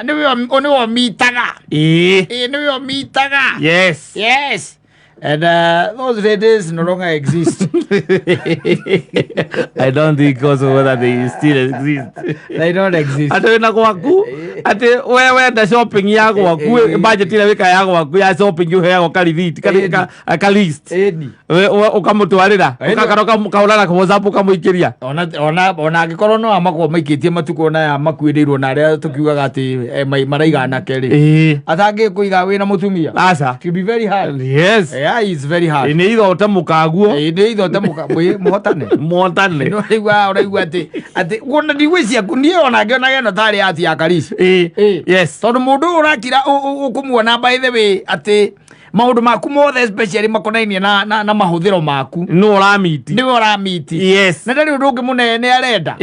Niwe mitaga. Niwe mitaga. Yes. Yes. And those ladies no longer exist. I don't think also whether they still exist. They don't exist. Ate na kwaku, ate wewe da shopping yako waku, budget ile weka yako waku ya shopping yo yako kaliviti, ka list. Wewe ukamutwarira, ukakaroka kaulana kwa WhatsApp ukamuikiria. Ona agikorwo no amakwo maikitie matuko na amakwiriirwo na aria tukiugaga ati maraigana keri. Atangi kuiga wina mutumia. Asa. To be very hard. Yes. Yeah, it's very hard. Ini itho tamukaguo. Ini itho tamukaguo muhotane. Muhotane. No raigua ati wona digwecia kunie ona ngiona geno tari ati ya Karisi. Yes. Tondu mundu urakira ukumuona by the way ati maundu maku mothe especially makonainie na mahuthiro maku no uramiti ni uramiti. Yes. Na ndari undu munene arenda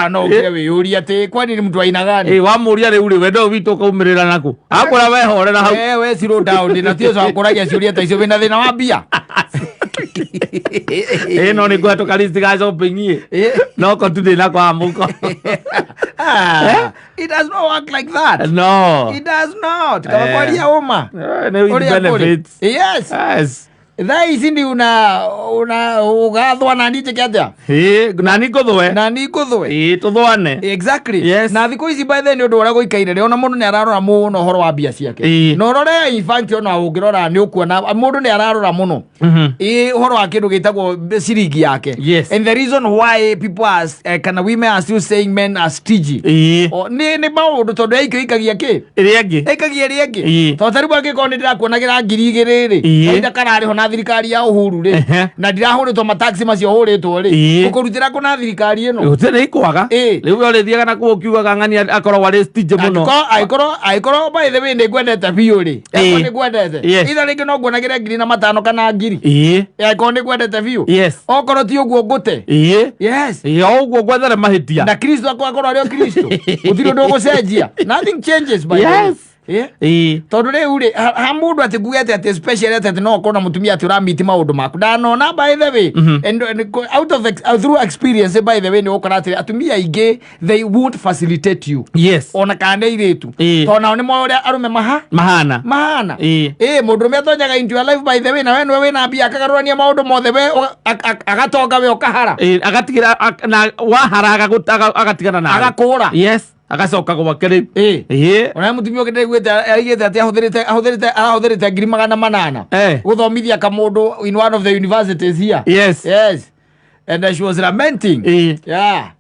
no ngire wiyuri ati kwani ni mtu aina gani wamuria riu ri wendo witu kaumirira naku akora wehorera hau we slow down na tio so akora ya ciuria ta icio wina thina wa mbia no ni gwato Karisi ga shopping no ko tude na kwa muko. It does not work like that. No. It does not. Kama kwa lia uma. No benefits. Yes. Yes. That is indi ugathwa na ndite kiatia. Nani kuthwe. Nani kuthwe. Tuthwane. Exactly. Yes. Na thiko ici by the ni undu ura guikaire ri ona mundu ni ararora muno horo wa bia ciake. No rore in fact ona ungirora ni ukuona mundu ni ararora muno. Horo wa kindu gitagwo ciringi yake. Yes. And the reason why people are kana women are still saying men are stingy. Ni maundu tondu ikagia ki. Iriengi. Ikagia riengi. To taribu angiko ni ndirakuonagira 2,000 ri. Enda karari hona thirikari ya uhuru ri na ndirahuritwo mataxi macio huritwo ri ukurutira ku na thirikari ino utire ikwaga riu uri thiaga na ku ukiugaga ngani akorwo wari stage muno aikoro by the way ni gwendete biu ri ni gwendete ida ringi no nguonagira 5,000 kana 1,000 aikoro ni gwendete biu okorwo ti uguo ngute yes uguo gwethera mahitia na Kristo akorwo ari Kristo utiri ndu gucenjia nothing changes by tondu riu ri ha mundu ati nguge ati especially ati no kona mutumia ati uramiti maundu maku ndanona by the way and out of through experience by the way ni ukora ati atumia ingi they would facilitate you ona kana iritu tona ni mo uria arume mahana mundu metonyaga into your life by the way na we wina mbia akagarurania maundu mothe we agatonga we ukahara agatigira na wahara agatigana na agakura agacoka gwakiri ona mutumia ukende gwita aigite ati ahũthĩrĩte 800 guthomithia kamundu in one of the universities here yes and she was lamenting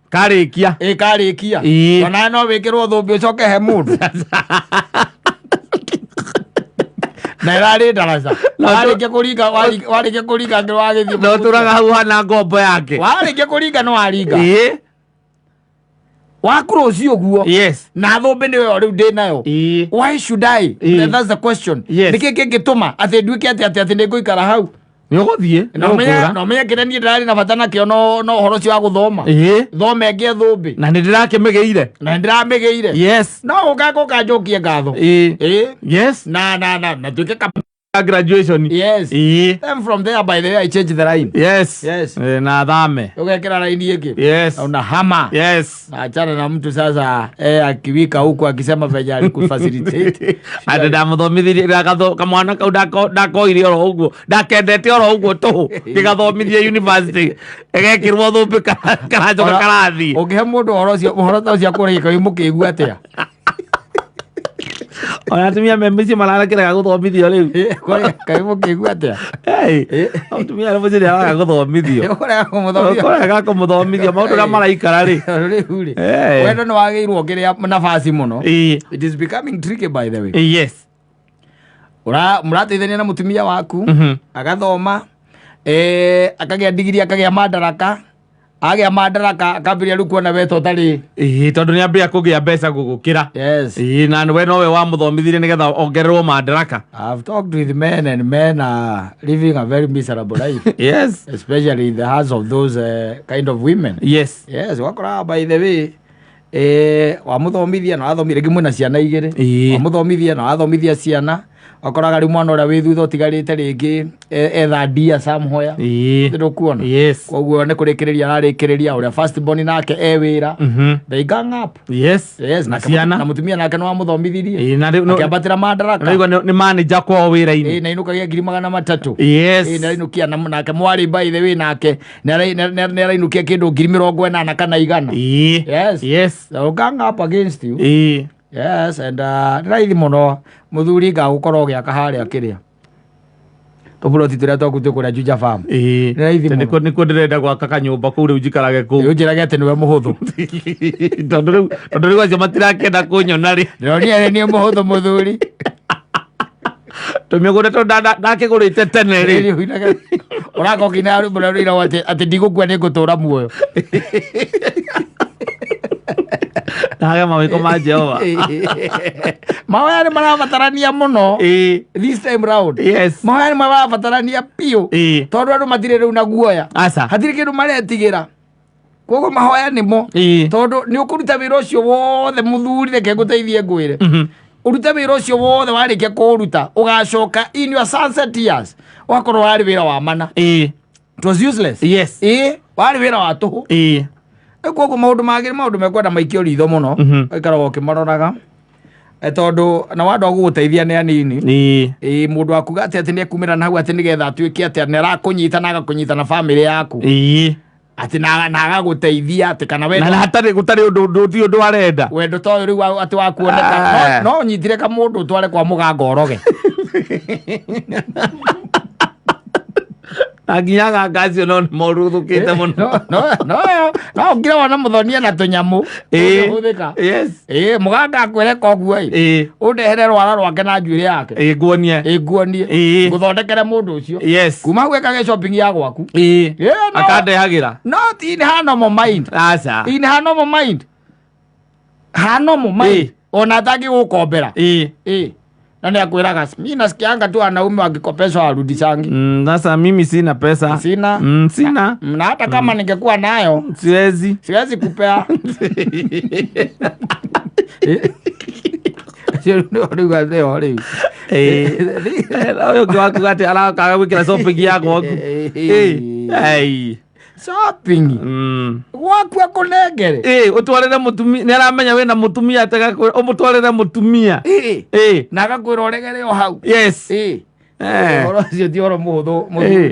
karikia ona no wikirwo thumbi ucoke he mundu na rari darasa warike kuringa ngiro wagithie no turaga hau hana ngombo yake warike kuringa no aringa wakrosi oguo na thumbi ni we riu ndi nayo why should I that's the question niki kingituma ati nduike ati ni nguikara hau ni uguthie no menye kire ni ndirari na bata nakio no horo cio wa guthoma thome ngie thumbi na ni ndirakimegeire no ugakoka njokie ngatho na tuike graduation then from there by the way I change the line na thame ugekira line yake una hama na achana na mtu sasa akiwika huko akisema venye alikufacilitate ati ndamuthomithiri kamwana kau ndakoire oro uguo ndakendete oro uguo tu gigathomithie university egekirwo thumbi karajoka karathi ungihe mundu horo ta cia kurika imukigua atia ona tumia memezi malarakira guthomithio riu kai mukigua atia tumia memezi ara guthomithio kora kumuthomithio maundu ra maraikara ri wendo no wageirwo kiria nafasi muno it is becoming tricky by the way murateithania na mutumia waku agathoma akagia digiri akagia madaraka agia madaraka akabiria riu kuona weto tari tondu ni ambia kugia mbeca gugukira na we no we wa muthomithirie nigetha ongererwo madaraka. I've talked with men and men are living a very miserable life especially in the hands of those kind of women wakora by the way wa muthomithia na athomithia rigi mwina ciana igiri wa muthomithia na athomithia ciana akoraga ri mwana ora withutha utigarite ringi etha dia somewhere ndio kuona koguo ne kurekereria ararekereria uria first born nake wira they gang up na mutumia nake no amuthomithirie akiambatira madaraka ni manager kwa wira ini na inukagia 300 na inukia nake mwari by the way nake na inukia kindu 40 kana 100 so gang up against you and raithi muno muthuri ga gukorwo giaka haria kiria tobuloti turia twakutu kuria Juja farm raithi muno niko ndirenda gwaka kanyumba kuu riu jikarage kuu njirage ati niwe muhuthu tondu riu acio matirakenda kunyona ri ndio ni muhuthu muthuri tumigure to ndakigurite tene ri urakokina ri bura ri ati ndigukua ni ngutura muoyo naga mawiko ma Jehova mawaya marabatarania muno this time round mawaya marabatarania pio tondu andu matire riu na guoya hatire kindu maretigira kogo mahoya nimo tondu ni ukuruta wira ucio wothe muthuri reke nguteithie ngwire uruta wira ucio wothe warikia kuruta ugacoka in your sunset years wakorwo wari wira wa mana it was useless wari wira wa tuhu koguo maundu mangĩ maundu mekwenda maikio ritho muno aikaraga ukimaroraga tondu na wandu guguteithia ni anini mundu akuga ati ni ekumira na hau ati nigetha atuike ati ni arakunyita na agakunyita na family yaku ati na agaguteithia ati kana we na hatari gutari undu arenda wendo toyo riu ati wakuoneka no nyitire ka mundu tware kwa muganga oroge agiaga ngacio no moruthukite muno no ngira wana muthonia na tunyamu uthika muganga akwire koguo undehere rwara rwake na njuire yake nguonie nguthondekere mundu ucio kuma gwikaga shopping ya gwaku akandehagira no in hanomo mind in hanomo mind ona tangi gukombera na ni akwiraga mimi nasikianga tu anaume wakikopeshwa warudi changi sasa mimi sina pesa sina na hata kama ningekuwa nayo siwezi kupea gati alakaga gwikira shopping yako shopping gwaku akunengere utwarire mutumia ni aramenya wina mutumia atega umutwarire mutumia na agakwira uregere o hau oro cio ti oro muhuthu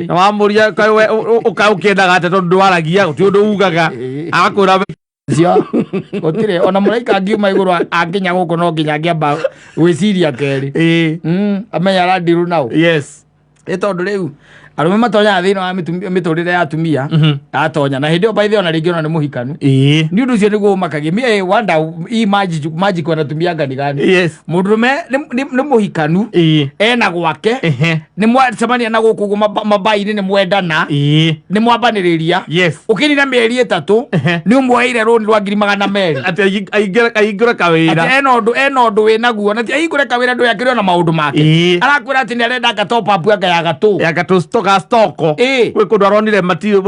na wamuria kawe ukaukiendaga ate tondu waragia ti undu ugaga agakwira cio gutire ona muraika ngiuma iguru anginya guku no nginya ngiamba gwiciria keri amenya arandiru nao tondu riu arume matonya thina wa miturire ya atumia atonya na hindi by the ona ringi ona ni muhikanu ni undu cio niguo makagie mie wanda i magic wana tumia ngani gani murume ni muhikanu ena gwake ni mwacemania na guku mabai ni mwendana ni mwambaniriria ukinira mieri 3 ni umweire roni rwa 200 ati aingire kawira ati ena undu wina guo na ti aingire kawira ndu yakire na maundu make arakwira ati ni arenda gatop up ya gatu stoko we kundu aronire matire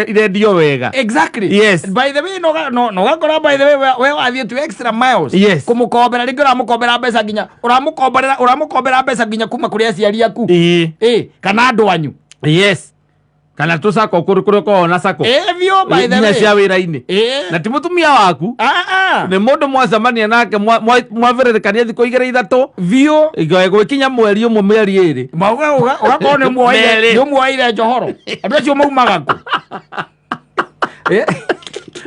irendio wega exactly by the way no gakora by the way we wathie to extra miles kumukombera ringi uramukombera mbeca uramukombera mbeca nginya kuma kuri aciari aku kana andu anyu kana tu sako kuruko na sako vio by the way cia wira-ini na ti mutumia waku ni mundu mwacemania nake mwavererekania thiko 2-3 vio gwikinya mweri umwe mieri 2 mauga ugakorwo ni muoire njohoro andu acio maumaga ku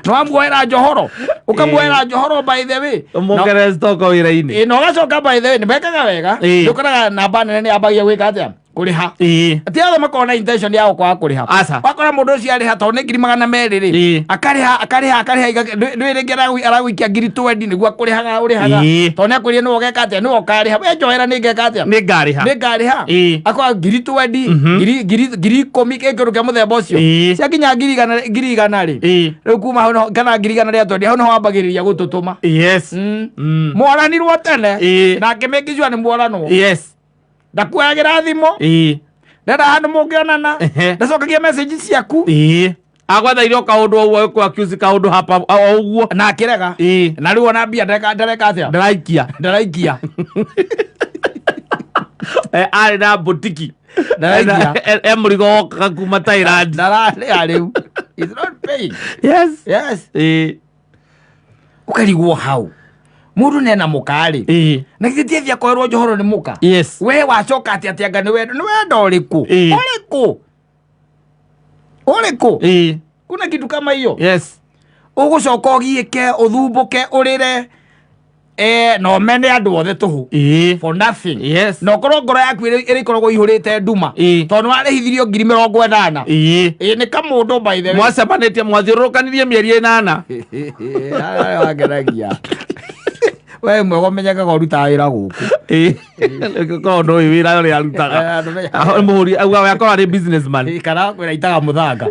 no amwoera njohoro ukamwoera njohoro by the way umukere stoko wira-ini no gacoka by the way ni bekaga wega ndukoraga namba nene ni ambagia gwika atia kuriha ati othe makona intention yao kwa kuriha wakora mundu ucio ariha tondu ni 200 ri akariha ndwirengera araguikia 20 niguo kurihaga tondu ni akwirie no geka atia no kariha we njohera ni ngeka atia ni ngariha akwa 20 ngiri 10 kekero kia muthemba ucio cia kinya 100 ri riu kuma hau kana 100 ria twendi hau no wambagiriria gututuma mwaranirwo tene na akimekijua ni mwaranwo ndakuagira thimo ndenda handu mungionana ndacokagia message ciaku agwathaire kaundu uguo kwa accuse kaundu hapa uguo na akirega na riu ona mbia ndareka atia ndaraikia Ari na boutique. Na Emurigo kakuma Thailand. It's not paying. Yes. Ukarigwo hau. Mundu nena mukari. Na githie thia kwerwo Johoro ni muka. Yes. We wacoka ati anga ni wenda uriku. Uriku. Kuna kitu kama hiyo. Yes. Ugucoka ugiike uthumbuke urire no mene andu othe tuhu for nothing. Yes. No korwo ngoro yaku iri korwo ihurite nduma tondu warihithirio 80,000 ni kamundu by the way mwacemanĩtie mwathiũrũrũkanirie mĩeri 8 wageragia we mwego menyaga goruta wĩra gũkũ kondo ũyũ wĩra ũrĩa arutaga mũhũri auga akorwo arĩ businessman kana wĩra itaga mũthanga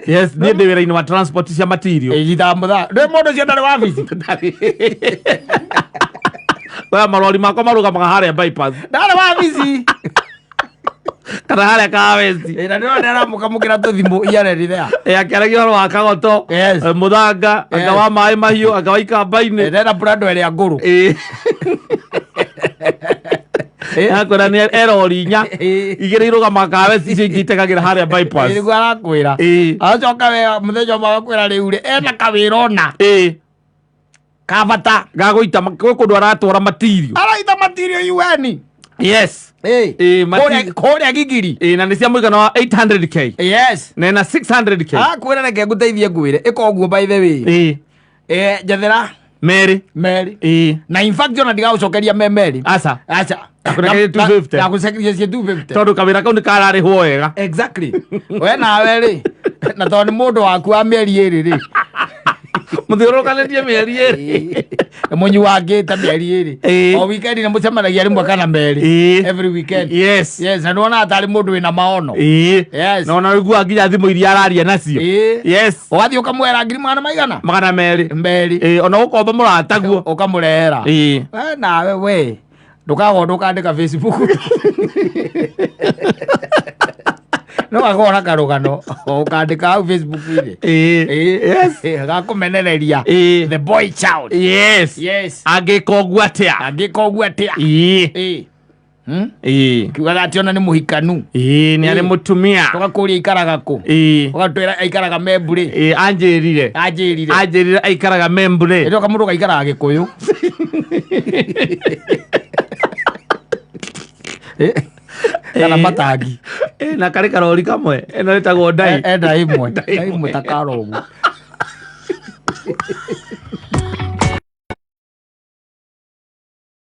yes niĩ ndĩ wĩra-inĩ wa transport cia material itaga mũthanga ndĩ mũndũ ũcio ndarĩ wabici we marori makwa marũgamaga harĩa bypass ndarĩ wabici kana harĩa kawesti na ndio ndĩramũkamũkĩra tũthimũ iarerithea akĩaragia ũhoro wa kagoto mũthanga anga wa maĩ mahiũ anga wa ikamba-inĩ ndĩrenda brando ĩrĩa ngũrũ akwĩra nĩ erori 4 igĩrĩ irũgamaga kawesti icio ingĩ itegagĩra harĩa bypass nĩguo arakwĩra acoka we mũthenya ũmwe agakwĩra rĩu rĩ ena kawĩra ona kabata gagũita kũndũ aratwara material araita material UN. Yes. Kũrĩa Gigiri. Na nĩ cia mũigana wa 800k. Yes. Na 600k. Kwĩra reke ngũteithie ngwĩre ĩko ũguo by the way. Njethera Mary. Na in fact ona ndigagũcokeria Mary. Aca. Akurekeria 250. Ndakucokeria 250. Tondũ kawĩra kau nĩ kararĩhwo wega. Exactly. We nawe rĩ na tondũ nĩ mũndũ waku wa mĩeri ĩrĩ rĩ mũthiũrũrũkanĩtie mĩeri 2 mũnyi wangĩte mĩeri 2 o weekend nĩ mũcemanagia rĩmwe kana merĩ every weekend. Yes. Na nĩwona atarĩ mũndũ wĩna maono. Yes. Na ona rĩu nginya thimũ iria araria nacio. Yes. Ũgathiĩ ũkamwĩra 200 merĩ ona ũkomba mũrataguo ũkamũrehera. Nawe we ndũkagonda ũkandĩka Facebook no agora karugano ukandika hau Facebook-inĩ gakũmenereria the boy child. Yes. Angĩkogua atĩa kiugaga ati ona nĩ mũhikanu nĩ arĩ mũtumia tũgakũria aikaraga kũ ũgatwĩra aikaraga Membure anjĩrire aikaraga Membure ĩrĩ kamũndũ gaikaraga Gĩkũyũ kana Matangi na karĩ karori kamwe ĩno ĩtagwo ndai enda imwe ta karogu